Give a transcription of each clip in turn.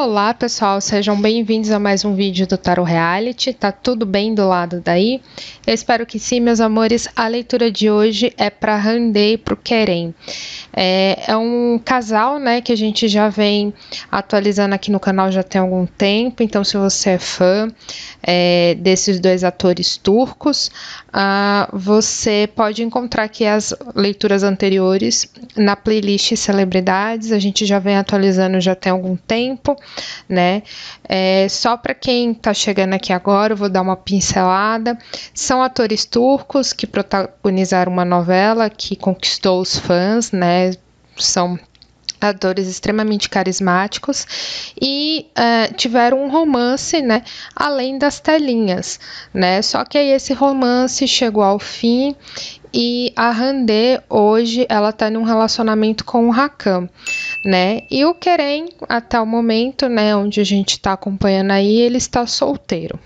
Olá pessoal, sejam bem-vindos a mais um vídeo do Tarot Reality. Tá tudo bem do lado daí? Eu espero que sim, meus amores. A leitura de hoje é para Randê e para o Querem. É um casal, né, que a gente já vem atualizando aqui no canal já tem algum tempo. Então, se você é fã desses dois atores turcos, você pode encontrar aqui as leituras anteriores na playlist Celebridades. A gente já vem atualizando já tem algum tempo, né? Só para quem tá chegando aqui agora, eu vou dar uma pincelada. São atores turcos que protagonizaram uma novela que conquistou os fãs, né? São atores extremamente carismáticos e tiveram um romance, né, além das telinhas, né, só que aí esse romance chegou ao fim e a Randê hoje ela tá num relacionamento com o Hakan, né, e o Querem até o momento, né, onde a gente tá acompanhando aí, ele está solteiro.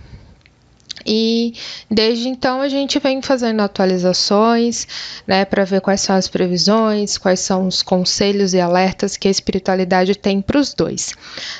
E desde então a gente vem fazendo atualizações, né, para ver quais são as previsões, quais são os conselhos e alertas que a espiritualidade tem para os dois,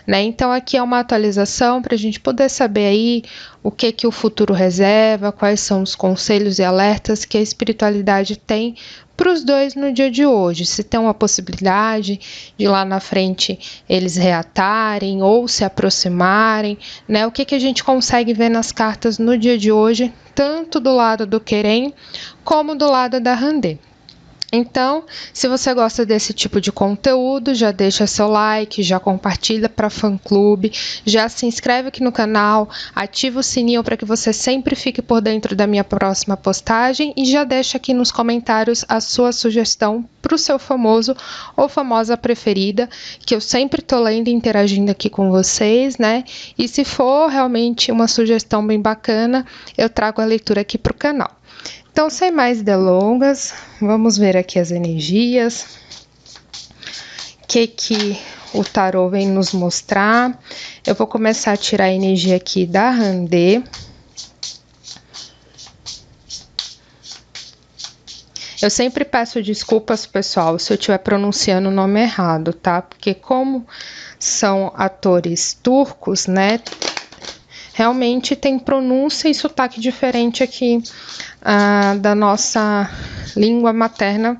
né? Então aqui é uma atualização para a gente poder saber aí o que o futuro reserva, quais são os conselhos e alertas que a espiritualidade tem para os dois no dia de hoje, se tem uma possibilidade de lá na frente eles reatarem ou se aproximarem, né? O que a gente consegue ver nas cartas no dia de hoje, tanto do lado do Querem como do lado da Randê. Então, se você gosta desse tipo de conteúdo, já deixa seu like, já compartilha para fã-clube, já se inscreve aqui no canal, ativa o sininho para que você sempre fique por dentro da minha próxima postagem e já deixa aqui nos comentários a sua sugestão para o seu famoso ou famosa preferida, que eu sempre tô lendo e interagindo aqui com vocês, né? E se for realmente uma sugestão bem bacana, eu trago a leitura aqui para o canal. Então, sem mais delongas, vamos ver aqui as energias, o que o tarô vem nos mostrar. Eu vou começar a tirar a energia aqui da Randê. Eu sempre peço desculpas, pessoal, se eu estiver pronunciando o nome errado, tá? Porque como são atores turcos, né? Realmente tem pronúncia e sotaque diferente aqui da nossa língua materna,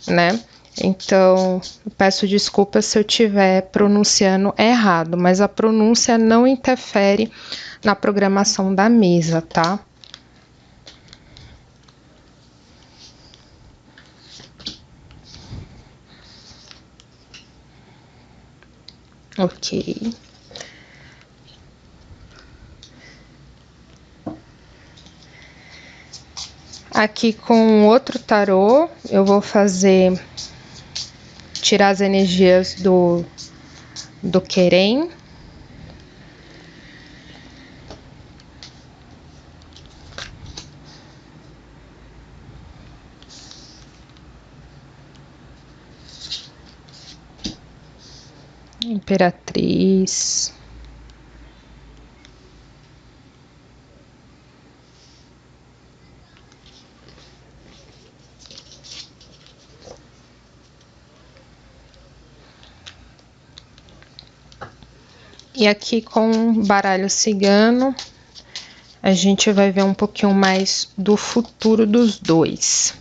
né? Então, eu peço desculpas se eu estiver pronunciando errado, mas a pronúncia não interfere na programação da mesa, tá? Ok. Aqui com outro tarô, eu vou tirar as energias do Querem. Imperatriz. E aqui com o baralho cigano, a gente vai ver um pouquinho mais do futuro dos dois.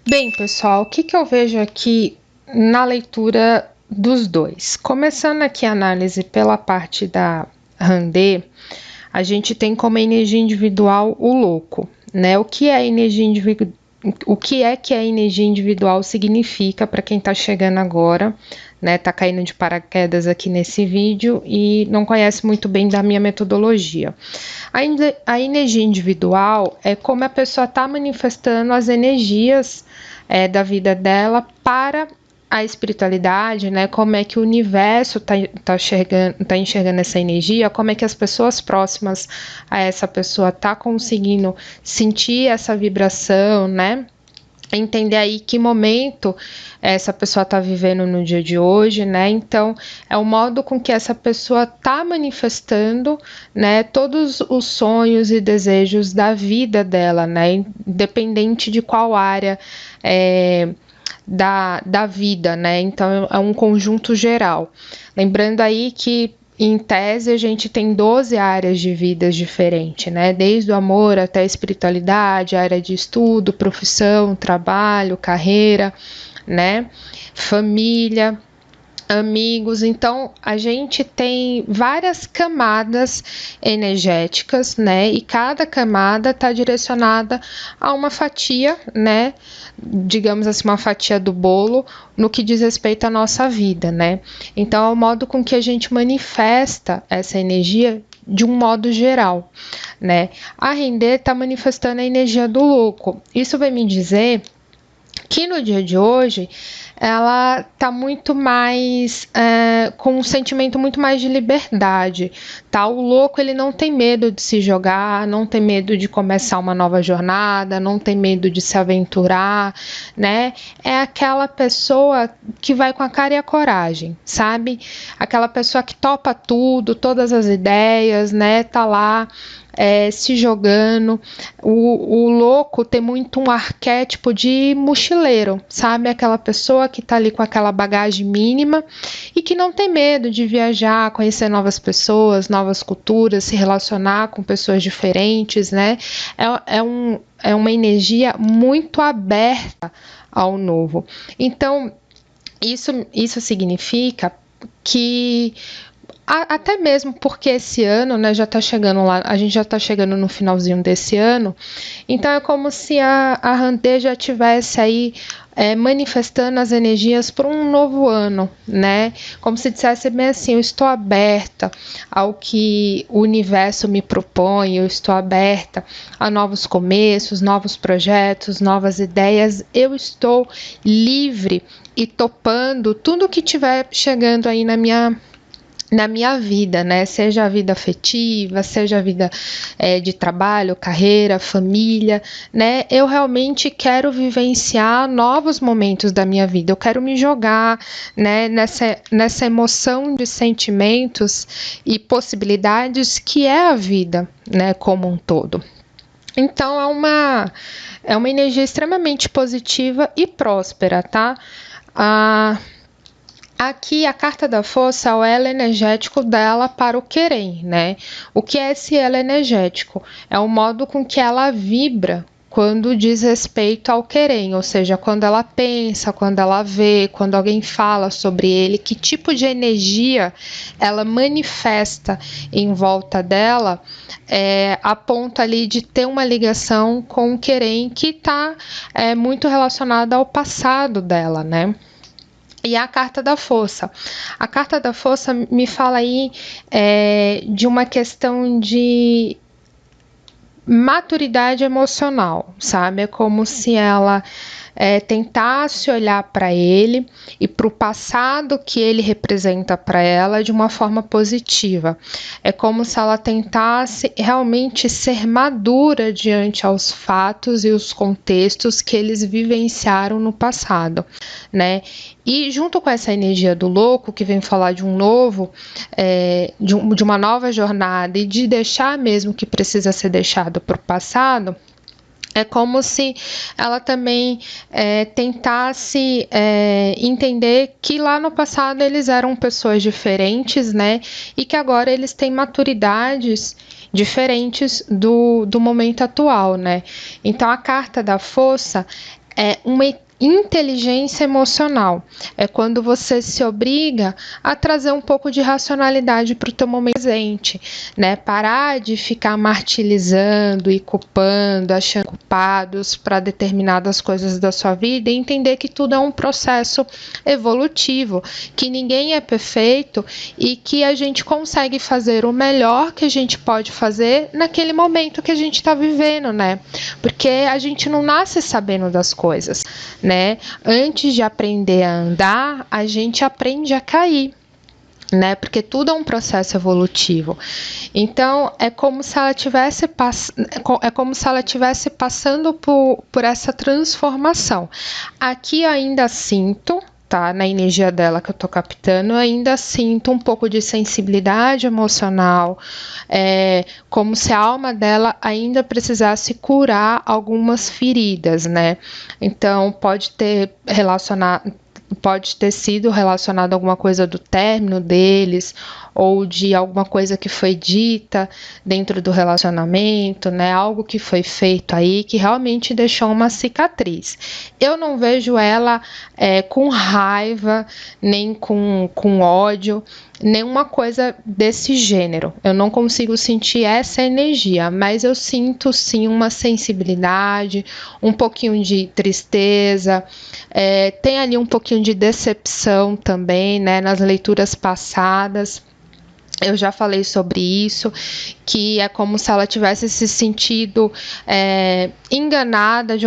Bem, pessoal, o que eu vejo aqui na leitura dos dois? Começando aqui a análise pela parte da Randê, a gente tem como energia individual o louco, né? O que é energia o que a energia individual significa para quem está chegando agora, né? Tá caindo de paraquedas aqui nesse vídeo e não conhece muito bem da minha metodologia. A energia individual é como a pessoa está manifestando as energias da vida dela para a espiritualidade, né? Como é que o universo tá enxergando essa energia, como é que as pessoas próximas a essa pessoa tá conseguindo sentir essa vibração, né? Entender aí que momento essa pessoa está vivendo no dia de hoje, né? Então, é o modo com que essa pessoa está manifestando, né, todos os sonhos e desejos da vida dela, né? Independente de qual área da vida, né? Então, é um conjunto geral. Lembrando aí que em tese, a gente tem 12 áreas de vidas diferentes, né? Desde o amor até a espiritualidade, área de estudo, profissão, trabalho, carreira, né? Família, amigos. Então, a gente tem várias camadas energéticas, né? E cada camada está direcionada a uma fatia, né? Digamos assim, uma fatia do bolo no que diz respeito à nossa vida, né? Então, é o modo com que a gente manifesta essa energia de um modo geral, né? A Render está manifestando a energia do louco. Isso vai me dizer que no dia de hoje ela está muito mais com um sentimento muito mais de liberdade, tá? O louco, ele não tem medo de se jogar, não tem medo de começar uma nova jornada, não tem medo de se aventurar, né? É aquela pessoa que vai com a cara e a coragem, sabe? Aquela pessoa que topa tudo, todas as ideias, né? Tá lá se jogando. O louco tem muito um arquétipo de mochileiro, sabe? Aquela pessoa que tá ali com aquela bagagem mínima e que não tem medo de viajar, conhecer novas pessoas, novas culturas, se relacionar com pessoas diferentes, né? É uma energia muito aberta ao novo. Então, isso significa que até mesmo porque esse ano, né, já tá chegando lá, a gente já tá chegando no finalzinho desse ano, então é como se a Randê já tivesse aí manifestando as energias para um novo ano, né? Como se dissesse bem assim, eu estou aberta ao que o universo me propõe, eu estou aberta a novos começos, novos projetos, novas ideias, eu estou livre e topando tudo que estiver chegando aí na minha vida, né? Seja a vida afetiva, seja a vida de trabalho, carreira, família, né? Eu realmente quero vivenciar novos momentos da minha vida. Eu quero me jogar, né? Nessa emoção de sentimentos e possibilidades que é a vida, né? Como um todo. Então é uma energia extremamente positiva e próspera, tá? Aqui a carta da força é o elo energético dela para o querer, né? O que é esse elo energético? É o modo com que ela vibra quando diz respeito ao querer, ou seja, quando ela pensa, quando ela vê, quando alguém fala sobre ele, que tipo de energia ela manifesta em volta dela, a ponto ali de ter uma ligação com o querer que está muito relacionada ao passado dela, né? E a carta da força. A carta da força me fala aí de uma questão de maturidade emocional, sabe? É como se ela tentasse olhar para ele e para o passado que ele representa para ela de uma forma positiva. É como se ela tentasse realmente ser madura diante aos fatos e os contextos que eles vivenciaram no passado, né? E junto com essa energia do louco, que vem falar de um novo, de uma nova jornada e de deixar mesmo que precisa ser deixado para o passado, é como se ela também tentasse entender que lá no passado eles eram pessoas diferentes, né? E que agora eles têm maturidades diferentes do momento atual, né? Então a carta da força é inteligência emocional. É quando você se obriga a trazer um pouco de racionalidade para o teu momento presente, né? Parar de ficar martirizando e culpando, achando culpados para determinadas coisas da sua vida e entender que tudo é um processo evolutivo, que ninguém é perfeito e que a gente consegue fazer o melhor que a gente pode fazer naquele momento que a gente está vivendo, né? Porque a gente não nasce sabendo das coisas, né? Antes de aprender a andar, a gente aprende a cair, né? Porque tudo é um processo evolutivo. Então, é como se ela tivesse passando por essa transformação. Aqui eu ainda sinto, tá? Na energia dela que eu tô captando, eu ainda sinto um pouco de sensibilidade emocional, como se a alma dela ainda precisasse curar algumas feridas, né? Então, pode ter sido relacionado a alguma coisa do término deles ou de alguma coisa que foi dita dentro do relacionamento, né? Algo que foi feito aí que realmente deixou uma cicatriz. Eu não vejo ela com raiva, nem com ódio, nenhuma coisa desse gênero. Eu não consigo sentir essa energia, mas eu sinto sim uma sensibilidade, um pouquinho de tristeza, tem ali um pouquinho de decepção também, né, nas leituras passadas. Eu já falei sobre isso, que é como se ela tivesse se sentido enganada de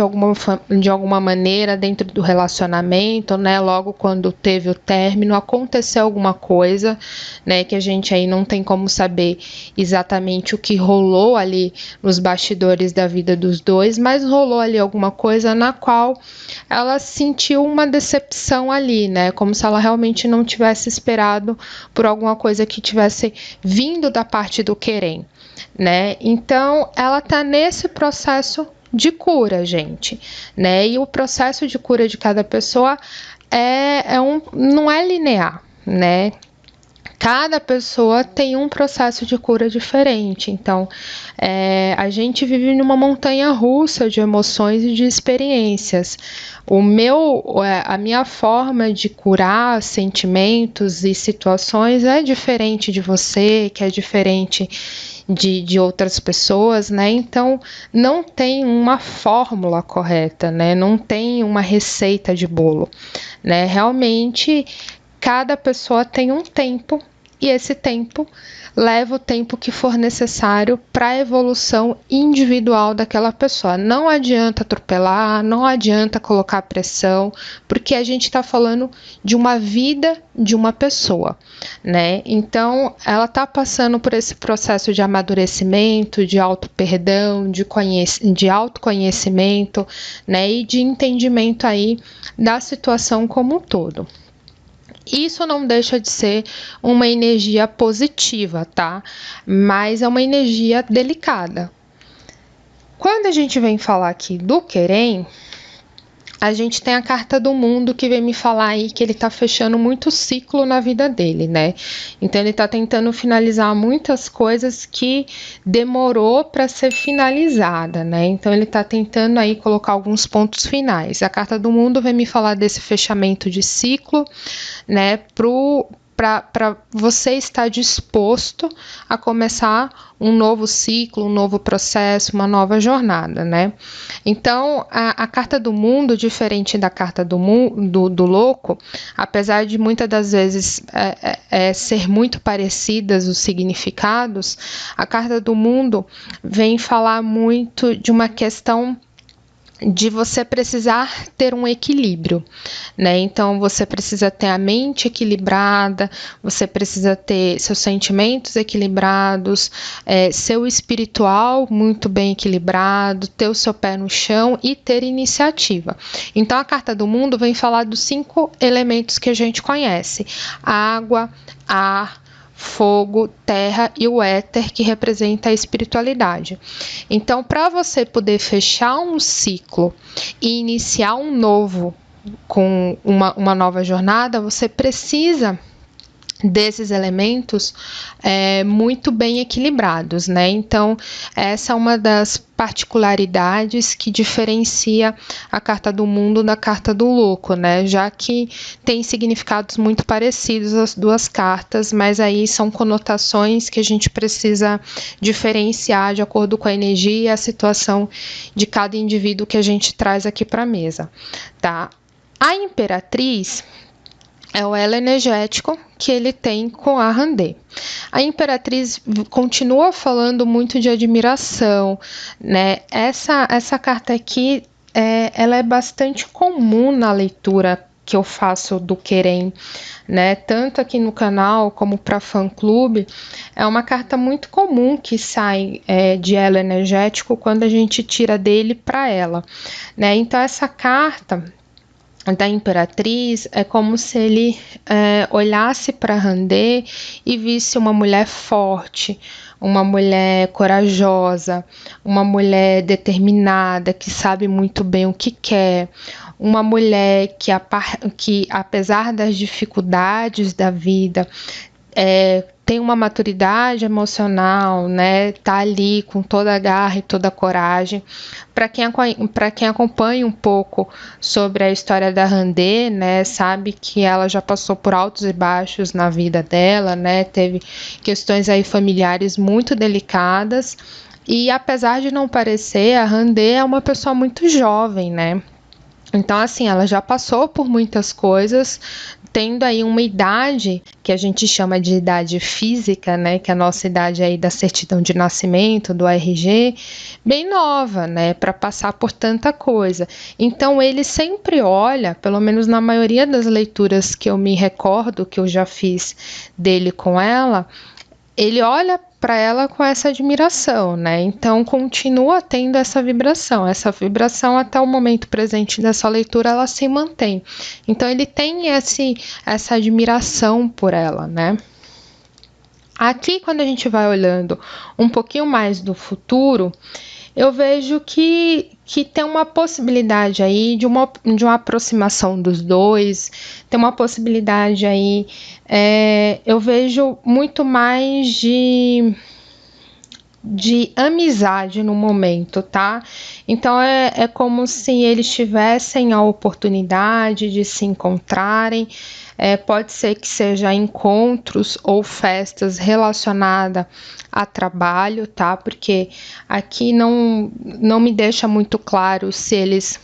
alguma maneira dentro do relacionamento, né? Logo quando teve o término, aconteceu alguma coisa, né? Que a gente aí não tem como saber exatamente o que rolou ali nos bastidores da vida dos dois, mas rolou ali alguma coisa na qual ela sentiu uma decepção ali, né? Como se ela realmente não tivesse esperado por alguma coisa que tivesse vindo da parte do querer, né? Então, ela tá nesse processo de cura, gente, né? E o processo de cura de cada pessoa não é linear, né? Cada pessoa tem um processo de cura diferente, então a gente vive numa montanha russa de emoções e de experiências. A minha forma de curar sentimentos e situações é diferente de você, que é diferente de outras pessoas, né? Então não tem uma fórmula correta, né? Não tem uma receita de bolo, né? Realmente cada pessoa tem um tempo e esse tempo leva o tempo que for necessário para a evolução individual daquela pessoa. Não adianta atropelar, não adianta colocar pressão, porque a gente está falando de uma vida de uma pessoa, né? Então, ela está passando por esse processo de amadurecimento, de auto-perdão, de autoconhecimento, né? E de entendimento aí da situação como um todo. Isso não deixa de ser uma energia positiva, tá? Mas é uma energia delicada. Quando a gente vem falar aqui do querer, a gente tem a carta do mundo que vem me falar aí que ele tá fechando muito ciclo na vida dele, né? Então ele tá tentando finalizar muitas coisas que demorou para ser finalizada, né? Então ele tá tentando aí colocar alguns pontos finais. A carta do mundo vem me falar desse fechamento de ciclo, né? Para você estar disposto a começar um novo ciclo, um novo processo, uma nova jornada, né? Então, a carta do mundo, diferente da carta do louco, apesar de muitas das vezes ser muito parecidas os significados, a carta do mundo vem falar muito de uma questão de você precisar ter um equilíbrio, né? Então você precisa ter a mente equilibrada, você precisa ter seus sentimentos equilibrados, seu espiritual muito bem equilibrado, ter o seu pé no chão e ter iniciativa. Então a carta do mundo vem falar dos 5 elementos que a gente conhece: água, ar, fogo, terra e o éter, que representa a espiritualidade. Então, para você poder fechar um ciclo e iniciar um novo, com uma nova jornada, você precisa desses elementos muito bem equilibrados, né? Então, essa é uma das particularidades que diferencia a carta do mundo da carta do louco, né? Já que tem significados muito parecidos as duas cartas, mas aí são conotações que a gente precisa diferenciar de acordo com a energia e a situação de cada indivíduo que a gente traz aqui para a mesa, tá? A Imperatriz é o elo energético que ele tem com a Randê. A Imperatriz continua falando muito de admiração, né? Essa carta aqui, ela é bastante comum na leitura que eu faço do Querem, né? Tanto aqui no canal como para fã-clube, é uma carta muito comum que sai de elo energético quando a gente tira dele para ela, né? Então essa carta da Imperatriz é como se ele olhasse para Randê e visse uma mulher forte, uma mulher corajosa, uma mulher determinada, que sabe muito bem o que quer, uma mulher que apesar das dificuldades da vida, tem uma maturidade emocional, né? Tá ali com toda a garra e toda a coragem. Para quem acompanha um pouco sobre a história da Randê, né, sabe que ela já passou por altos e baixos na vida dela, né? Teve questões aí familiares muito delicadas. E apesar de não parecer, a Randê é uma pessoa muito jovem, né? Então, assim, ela já passou por muitas coisas, tendo aí uma idade que a gente chama de idade física, né, que é a nossa idade aí da certidão de nascimento, do RG, bem nova, né, para passar por tanta coisa. Então, ele sempre olha, pelo menos na maioria das leituras que eu me recordo, que eu já fiz dele com ela, ele olha para ela com essa admiração, né? Então continua tendo essa vibração até o momento presente dessa leitura, ela se mantém. Então ele tem essa admiração por ela, né? Aqui, quando a gente vai olhando um pouquinho mais do futuro, eu vejo que tem uma possibilidade aí de uma aproximação dos dois, tem uma possibilidade aí, eu vejo muito mais de amizade no momento, tá? Então é como se eles tivessem a oportunidade de se encontrarem, pode ser que seja encontros ou festas relacionadas a trabalho, tá? Porque aqui não me deixa muito claro se eles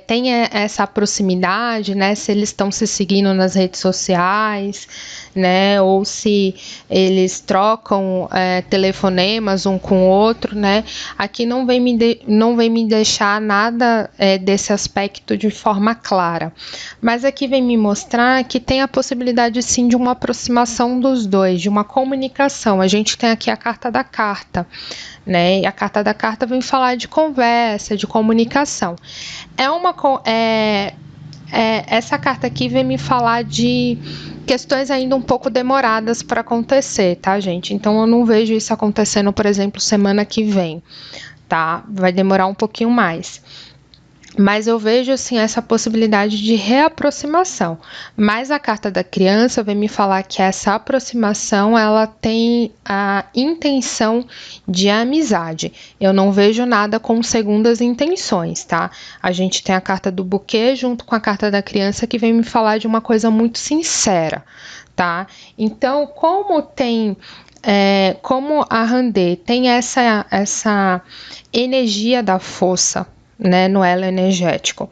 têm essa proximidade, né? Se eles estão se seguindo nas redes sociais, né? Ou se eles trocam telefonemas um com o outro, né? Aqui não vem me deixar nada desse aspecto de forma clara. Mas aqui vem me mostrar que tem a possibilidade sim de uma aproximação dos dois, de uma comunicação. A gente tem aqui a carta da carta, né? E a carta da carta vem falar de conversa, de comunicação. Essa carta aqui vem me falar de questões ainda um pouco demoradas para acontecer, tá, gente? Então eu não vejo isso acontecendo, por exemplo, semana que vem, tá? Vai demorar um pouquinho mais. Mas eu vejo, assim, essa possibilidade de reaproximação. Mas a carta da criança vem me falar que essa aproximação, ela tem a intenção de amizade. Eu não vejo nada com segundas intenções, tá? A gente tem a carta do buquê junto com a carta da criança que vem me falar de uma coisa muito sincera, tá? Então, como a Randê tem essa energia da força, né, no elo energético,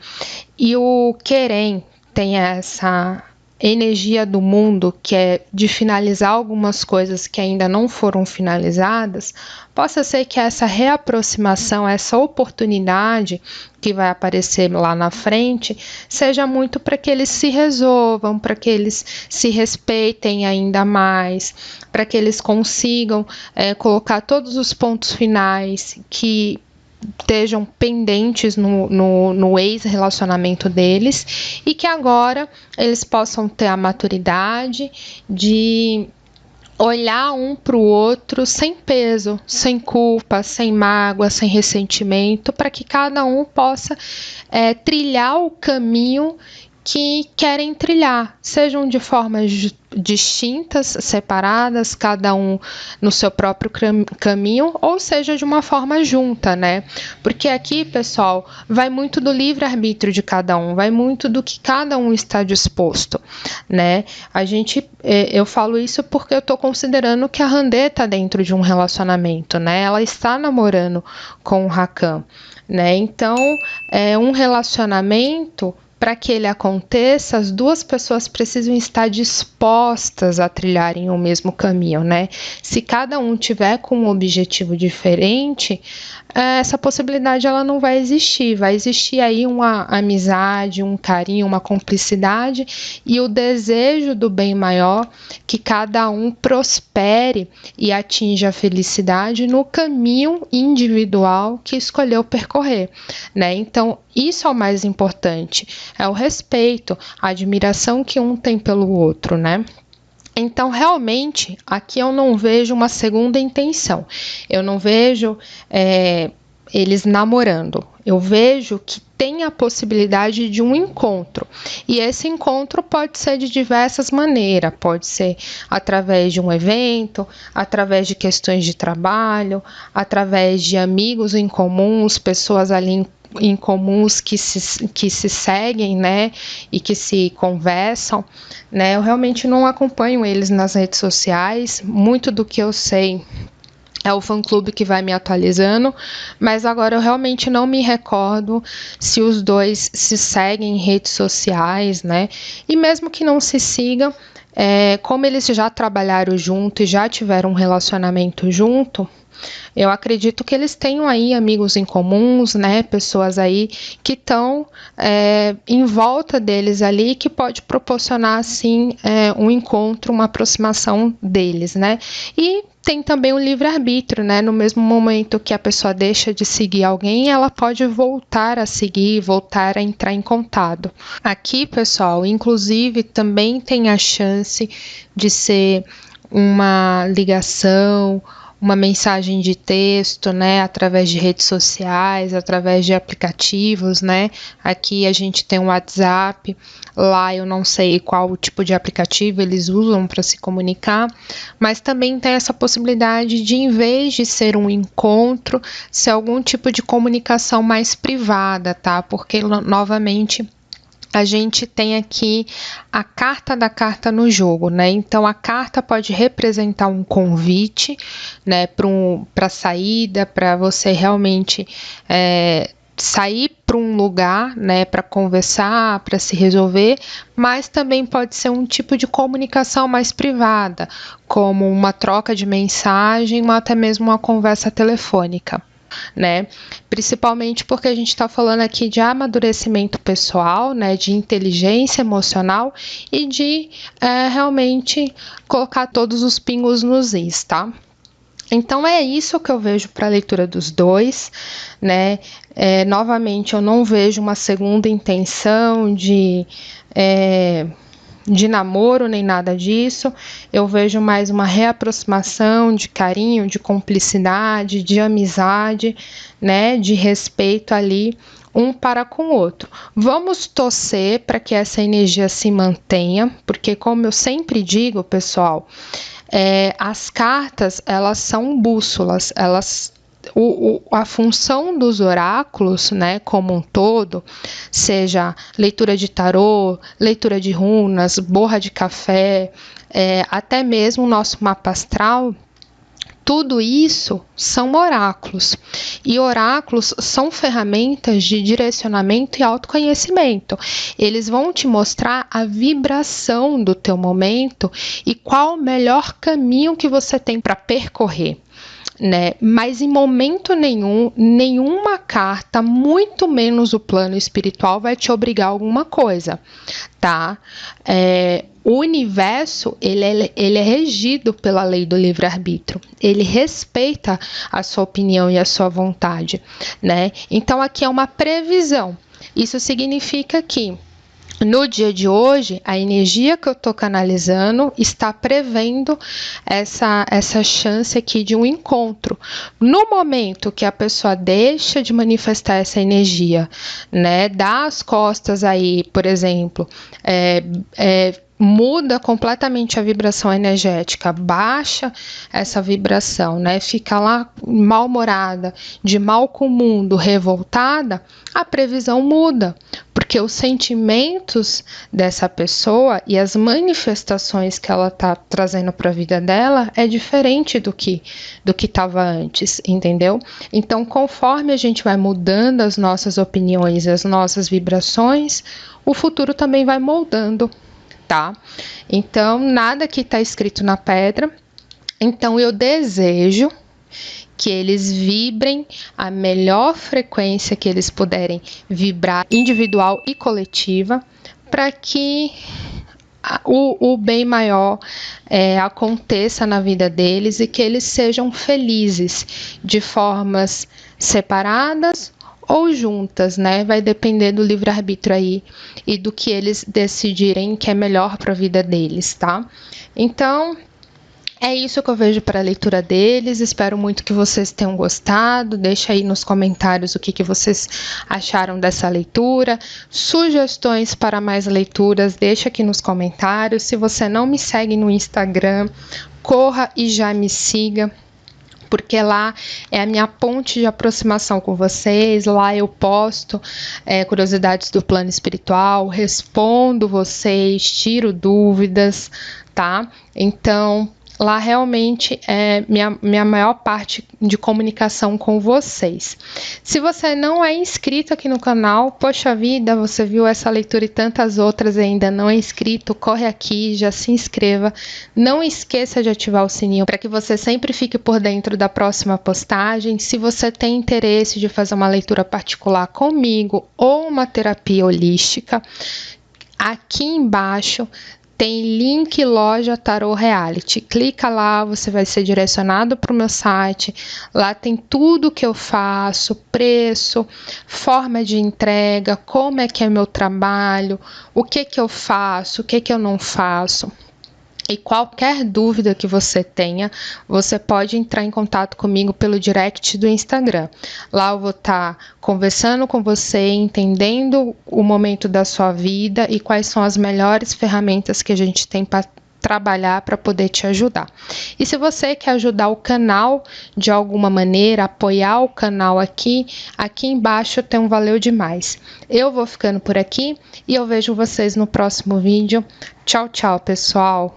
e o Querem tem essa energia do mundo, que é de finalizar algumas coisas que ainda não foram finalizadas, possa ser que essa reaproximação, essa oportunidade que vai aparecer lá na frente, seja muito para que eles se resolvam, para que eles se respeitem ainda mais, para que eles consigam colocar todos os pontos finais que estejam pendentes no ex-relacionamento deles e que agora eles possam ter a maturidade de olhar um para o outro sem peso, sem culpa, sem mágoa, sem ressentimento, para que cada um possa trilhar o caminho que querem trilhar, sejam de formas distintas, separadas, cada um no seu próprio caminho, ou seja, de uma forma junta, né? Porque aqui, pessoal, vai muito do livre-arbítrio de cada um, vai muito do que cada um está disposto, né? Eu falo isso porque eu tô considerando que a Randê está dentro de um relacionamento, né? Ela está namorando com o Hakan, né? Então, um relacionamento, para que ele aconteça, as duas pessoas precisam estar dispostas a trilharem o mesmo caminho, né? Se cada um tiver com um objetivo diferente, essa possibilidade ela não vai existir. Vai existir aí uma amizade, um carinho, uma cumplicidade e o desejo do bem maior, que cada um prospere e atinja a felicidade no caminho individual que escolheu percorrer, né? Então, isso é o mais importante, é o respeito, a admiração que um tem pelo outro, né? Então, realmente, aqui eu não vejo uma segunda intenção, eu não vejo eles namorando, eu vejo que tem a possibilidade de um encontro, e esse encontro pode ser de diversas maneiras, pode ser através de um evento, através de questões de trabalho, através de amigos em comuns, pessoas ali em comuns que se seguem, né, e que se conversam, né. Eu realmente não acompanho eles nas redes sociais, muito do que eu sei é o fã-clube que vai me atualizando, mas agora eu realmente não me recordo se os dois se seguem em redes sociais, né, e mesmo que não se sigam, como eles já trabalharam junto e já tiveram um relacionamento junto, eu acredito que eles tenham aí amigos em comuns, né, pessoas aí que estão em volta deles ali, que pode proporcionar, assim, um encontro, uma aproximação deles, né, e tem também o livre-arbítrio, né, no mesmo momento que a pessoa deixa de seguir alguém, ela pode voltar a seguir, voltar a entrar em contato. Aqui, pessoal, inclusive, também tem a chance de ser uma ligação, uma mensagem de texto, né, através de redes sociais, através de aplicativos, né, aqui a gente tem o WhatsApp, lá eu não sei qual tipo de aplicativo eles usam para se comunicar, mas também tem essa possibilidade de, em vez de ser um encontro, ser algum tipo de comunicação mais privada, tá, porque, novamente, a gente tem aqui a carta da carta no jogo, né? Então, a carta pode representar um convite, né, para saída, para você realmente sair para um lugar, né, para conversar, para se resolver, mas também pode ser um tipo de comunicação mais privada, como uma troca de mensagem ou até mesmo uma conversa telefônica, né? Principalmente porque a gente está falando aqui de amadurecimento pessoal, né? De inteligência emocional e de realmente colocar todos os pingos nos is, tá? Então é isso que eu vejo para a leitura dos dois, né? Novamente, eu não vejo uma segunda intenção de namoro nem nada disso, eu vejo mais uma reaproximação de carinho, de cumplicidade, de amizade, né, de respeito ali um para com o outro. Vamos torcer para que essa energia se mantenha, porque, como eu sempre digo, pessoal, as cartas, elas são bússolas, a função dos oráculos, né, como um todo, seja leitura de tarô, leitura de runas, borra de café, até mesmo o nosso mapa astral, tudo isso são oráculos. E oráculos são ferramentas de direcionamento e autoconhecimento. Eles vão te mostrar a vibração do teu momento e qual o melhor caminho que você tem para percorrer, né? Mas em momento nenhum, nenhuma carta, muito menos o plano espiritual, vai te obrigar a alguma coisa, tá? O universo, ele é regido pela lei do livre-arbítrio. Ele respeita a sua opinião e a sua vontade, né? Então, aqui é uma previsão. Isso significa que No dia de hoje, a energia que eu estou canalizando está prevendo essa chance aqui de um encontro. No momento que a pessoa deixa de manifestar essa energia, né, dá as costas aí, por exemplo, muda completamente a vibração energética, baixa essa vibração, né? Fica lá mal-humorada, de mal com o mundo, revoltada, a previsão muda, porque os sentimentos dessa pessoa e as manifestações que ela está trazendo para a vida dela é diferente do que estava antes, entendeu? Então, conforme a gente vai mudando as nossas opiniões, as nossas vibrações, o futuro também vai moldando. Tá? Então, nada que está escrito na pedra. Então, eu desejo que eles vibrem a melhor frequência que eles puderem vibrar, individual e coletiva, para que o bem maior aconteça na vida deles e que eles sejam felizes de formas separadas ou juntas, né? Vai depender do livre-arbítrio aí e do que eles decidirem que é melhor para a vida deles, tá? Então, é isso que eu vejo para a leitura deles. Espero muito que vocês tenham gostado. Deixa aí nos comentários o que vocês acharam dessa leitura. Sugestões para mais leituras, deixa aqui nos comentários. Se você não me segue no Instagram, corra e já me siga, porque lá é a minha ponte de aproximação com vocês. Lá eu posto curiosidades do plano espiritual, respondo vocês, tiro dúvidas, tá? Então, lá realmente é minha maior parte de comunicação com vocês. Se você não é inscrito aqui no canal, poxa vida, você viu essa leitura e tantas outras e ainda não é inscrito, corre aqui, já se inscreva. Não esqueça de ativar o sininho para que você sempre fique por dentro da próxima postagem. Se você tem interesse de fazer uma leitura particular comigo ou uma terapia holística, aqui embaixo tem link loja Tarô Reality. Clica lá, você vai ser direcionado para o meu site. Lá tem tudo que eu faço, preço, forma de entrega, como é que é meu trabalho, o que eu faço, o que eu não faço. E qualquer dúvida que você tenha, você pode entrar em contato comigo pelo direct do Instagram. Lá eu vou estar conversando com você, entendendo o momento da sua vida e quais são as melhores ferramentas que a gente tem para trabalhar para poder te ajudar. E se você quer ajudar o canal de alguma maneira, apoiar o canal aqui embaixo tem um valeu demais. Eu vou ficando por aqui e eu vejo vocês no próximo vídeo. Tchau, tchau, pessoal!